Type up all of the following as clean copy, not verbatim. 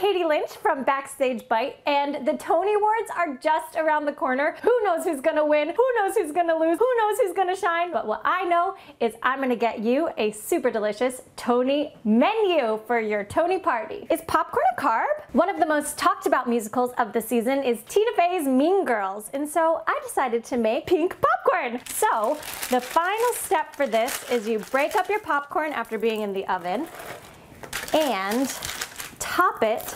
Katie Lynch from BackStageBite, and the Tony Awards are just around the corner. Who knows who's gonna win? Who knows who's gonna lose? Who knows who's gonna shine? But what I know is I'm gonna get you a super delicious Tony menu for your Tony party. Is popcorn a carb? One of the most talked about musicals of the season is Tina Fey's Mean Girls, and so I decided to make pink popcorn. So the final step for this is you break up your popcorn after being in the oven and top it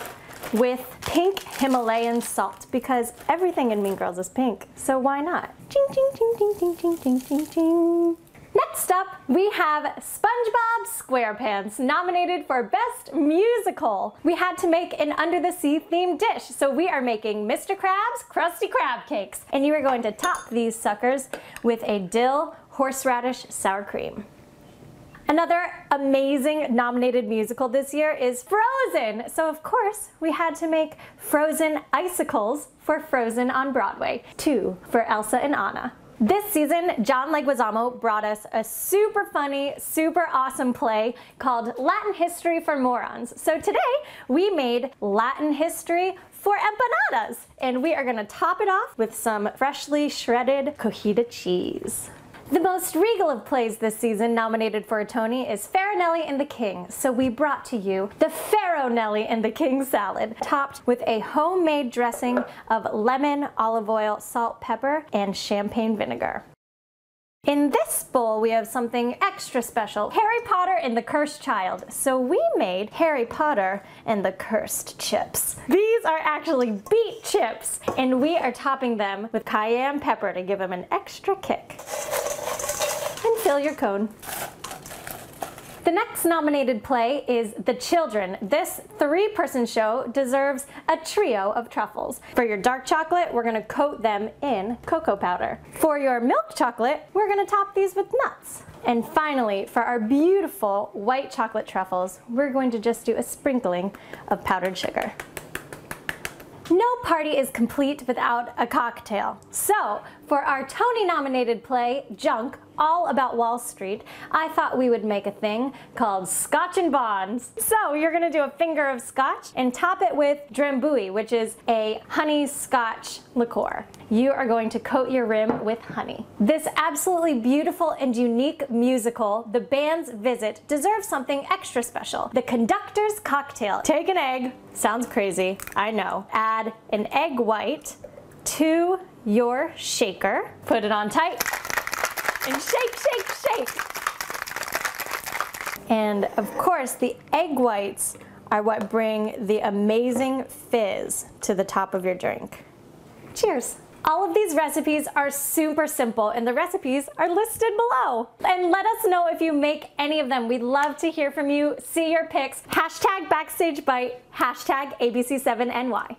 with pink Himalayan salt, because everything in Mean Girls is pink, so why not? Ching, ching, ching, ching, ching, ching, ching, ching, ching. Next up, we have SpongeBob SquarePants, nominated for Best Musical. We had to make an Under the Sea themed dish, so we are making Mr. Krabs Krusty Krab Cakes, and you are going to top these suckers with a dill horseradish sour cream. Another amazing nominated musical this year is Frozen. So of course, we had to make Frozen icicles for Frozen on Broadway, 2 for Elsa and Anna. This season, John Leguizamo brought us a super funny, super awesome play called Latin History for Morons. So today, we made Latin history for empanadas, and we are gonna top it off with some freshly shredded cojita cheese. The most regal of plays this season nominated for a Tony is Farinelli and the King, so we brought to you the Farinelli and the King salad, topped with a homemade dressing of lemon, olive oil, salt, pepper, and champagne vinegar. In this bowl, we have something extra special, Harry Potter and the Cursed Child. So we made Harry Potter and the Cursed chips. These are actually beet chips, and we are topping them with cayenne pepper to give them an extra kick. And fill your cone. The next nominated play is The Children. This 3-person show deserves a trio of truffles. For your dark chocolate, we're gonna coat them in cocoa powder. For your milk chocolate, we're gonna top these with nuts. And finally, for our beautiful white chocolate truffles, we're going to just do a sprinkling of powdered sugar. No party is complete without a cocktail. So, for our Tony-nominated play, Junk, all about Wall Street, I thought we would make a thing called Scotch and Bonds. So, you're gonna do a finger of scotch and top it with Drambuie, which is a honey scotch liqueur. You are going to coat your rim with honey. This absolutely beautiful and unique musical, The Band's Visit, deserves something extra special. The Conductors Cocktail. Take an egg, sounds crazy, I know. Add an egg white to your shaker, put it on tight, and shake, shake, shake. And of course, the egg whites are what bring the amazing fizz to the top of your drink. Cheers. All of these recipes are super simple, and the recipes are listed below. And let us know if you make any of them. We'd love to hear from you, see your pics, #BackStageBite, #ABC7NY.